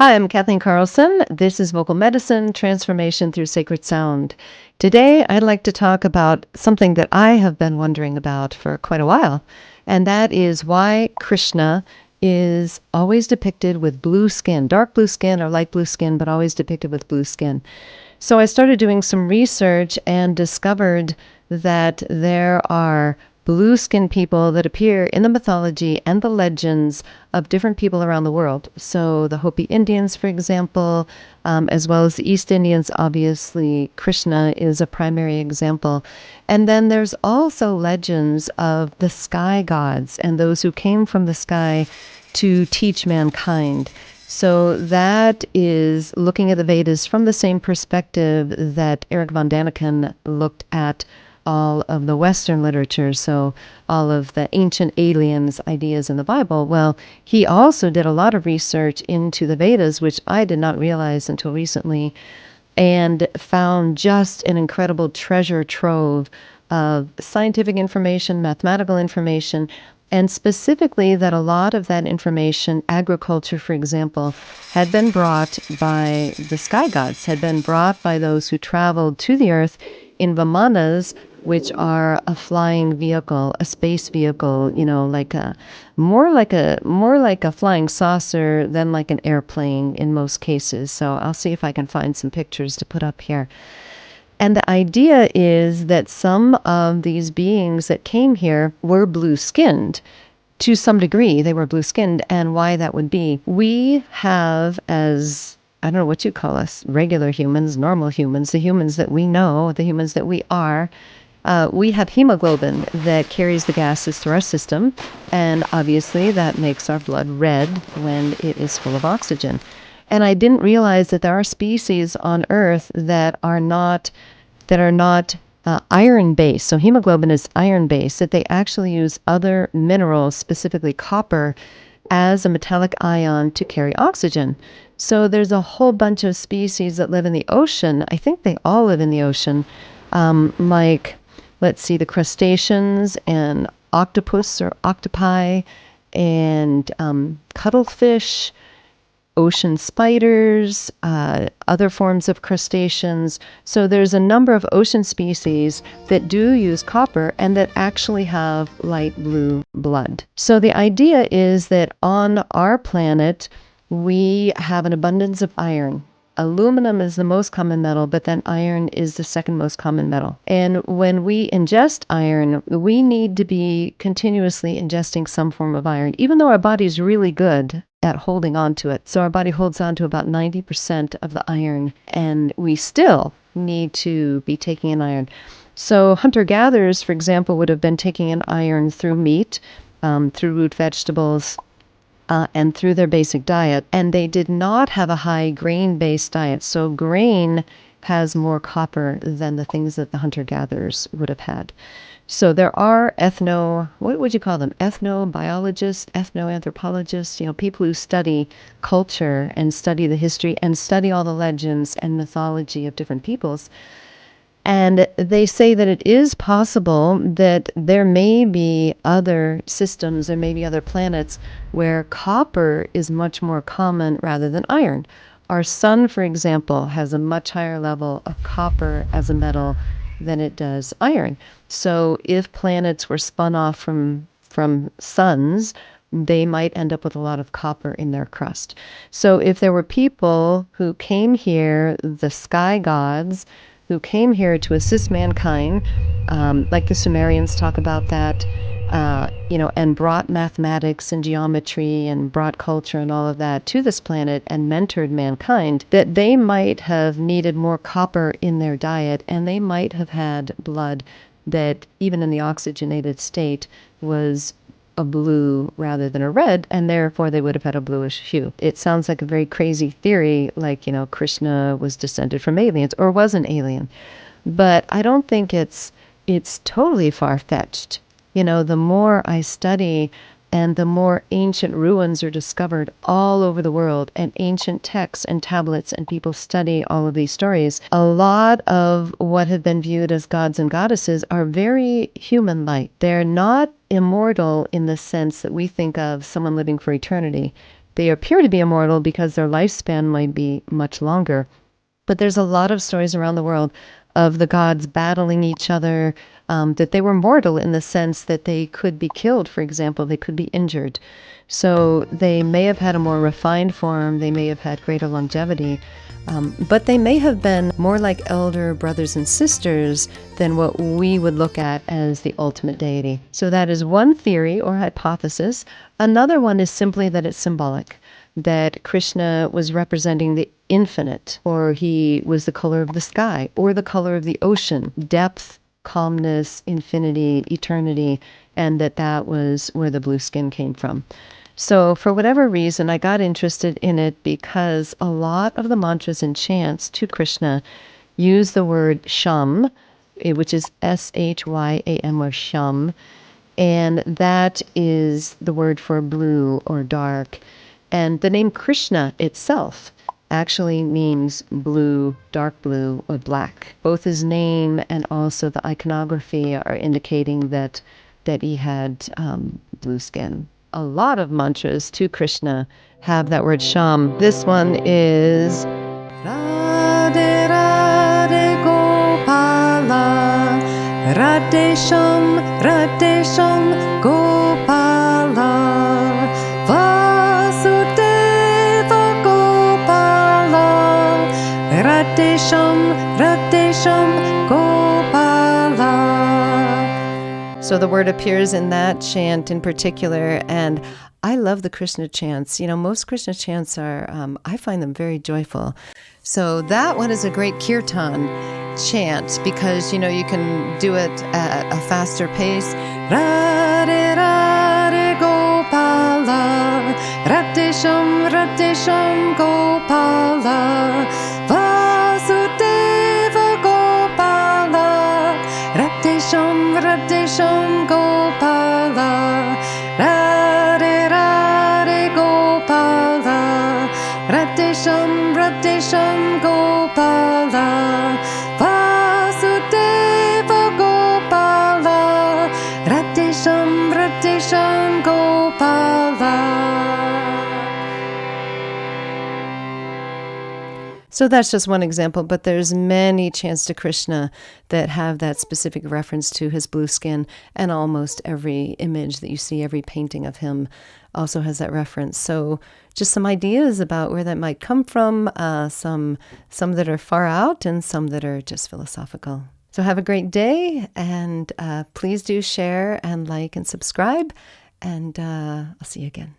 Hi, I'm Kathleen Carlson. This is Vocal Medicine, Transformation Through Sacred Sound. Today, I'd like to talk about something that I have been wondering about for quite a while, and that is why Krishna is always depicted with blue skin, dark blue skin or light blue skin, but always depicted with blue skin. So I started doing some research and discovered that there are blue-skinned people that appear in the mythology and the legends of different people around the world. So the Hopi Indians, for example, as well as the East Indians, obviously, Kṛṣṇa is a primary example. And then there's also legends of the sky gods and those who came from the sky to teach mankind. So that is looking at the Vedas from the same perspective that Erich von Däniken looked at all of the Western literature, so all of the ancient aliens ideas in the Bible. Well, he also did a lot of research into the Vedas, which I did not realize until recently, and found just an incredible treasure trove of scientific information, mathematical information, and specifically that a lot of that information, agriculture, for example, had been brought by the sky gods, had been brought by those who traveled to the earth in vimanas, which are a flying vehicle, a space vehicle, like more like a flying saucer than like an airplane in most cases. So I'll see if I can find some pictures to put up here. And the idea is that some of these beings that came here were blue-skinned. To some degree, they were blue-skinned, and why that would be. We have, as I don't know what you call us, regular humans, normal humans, the humans that we know, the humans that we are, we have hemoglobin that carries the gases through our system, and obviously that makes our blood red when it is full of oxygen. And I didn't realize that there are species on Earth that are not iron-based. So hemoglobin is iron-based, that they actually use other minerals, specifically copper, as a metallic ion to carry oxygen. So there's a whole bunch of species that live in the ocean. I think they all live in the ocean, let's see, the crustaceans and octopus or octopi and cuttlefish, ocean spiders, other forms of crustaceans. So there's a number of ocean species that do use copper and that actually have light blue blood. So the idea is that on our planet, we have an abundance of iron. Aluminum is the most common metal, but then iron is the second most common metal. And when we ingest iron, we need to be continuously ingesting some form of iron, even though our body is really good at holding on to it. So our body holds on to about 90% of the iron, and we still need to be taking in iron. So hunter-gatherers, for example, would have been taking in iron through meat, through root vegetables, and through their basic diet. And they did not have a high grain-based diet. So grain has more copper than the things that the hunter-gatherers would have had. So there are what would you call them? Ethnobiologists, ethnoanthropologists, people who study culture and study the history and study all the legends and mythology of different peoples. And they say that it is possible that there may be other systems, there may be other planets where copper is much more common rather than iron. Our sun, for example, has a much higher level of copper as a metal than it does iron. So if planets were spun off from suns, they might end up with a lot of copper in their crust. So if there were people who came here, the sky gods, who came here to assist mankind, like the Sumerians talk about that, and brought mathematics and geometry and brought culture and all of that to this planet and mentored mankind, that they might have needed more copper in their diet, and they might have had blood that, even in the oxygenated state, was a blue rather than a red, and therefore they would have had a bluish hue. It sounds like a very crazy theory, like, Krishna was descended from aliens or was an alien. But I don't think it's totally far-fetched. The more I study and the more ancient ruins are discovered all over the world, and ancient texts and tablets, and people study all of these stories, a lot of what have been viewed as gods and goddesses are very human-like. They're not immortal in the sense that we think of someone living for eternity. they appear to be immortal because their lifespan might be much longer. But there's a lot of stories around the world of the gods battling each other, that they were mortal in the sense that they could be killed, for example, they could be injured. So they may have had a more refined form, they may have had greater longevity, but they may have been more like elder brothers and sisters than what we would look at as the ultimate deity. So that is one theory or hypothesis. Another one is simply that it's symbolic, that Kṛṣṇa was representing the infinite, or he was the color of the sky, or the color of the ocean, depth, calmness, infinity, eternity, and that was where the blue skin came from. So for whatever reason, I got interested in it because a lot of the mantras and chants to Kṛṣṇa use the word Shyam, which is Shyam, or Shyam, and that is the word for blue or dark. And the name Kṛṣṇa itself actually means blue, dark blue, or black. Both his name and also the iconography are indicating that he had blue skin. A lot of mantras to Kṛṣṇa have that word Shyam. This one is Radhe Radhe Gopala, Radhe Shyam Gopala, Vasudeva Gopala, Radhe Shyam Gopala. So the word appears in that chant in particular, and I love the Kṛṣṇa chants. Most Kṛṣṇa chants are, I find them very joyful. So that one is a great kirtan chant because, you can do it at a faster pace. Radhe Radhe Gopala, Radhe Shyam Gopala, Vasudeva Gopala, Radhe Shyam Gopala, Radhe Radhe Gopala, Radhe Shyam Gopala, Vasudeva Gopala, Radhe Shyam Gopala. So that's just one example, but there's many chants to Kṛṣṇa that have that specific reference to his blue skin, and almost every image that you see, every painting of him also has that reference. So just some ideas about where that might come from, some that are far out and some that are just philosophical. So have a great day, and please do share and like and subscribe, and I'll see you again.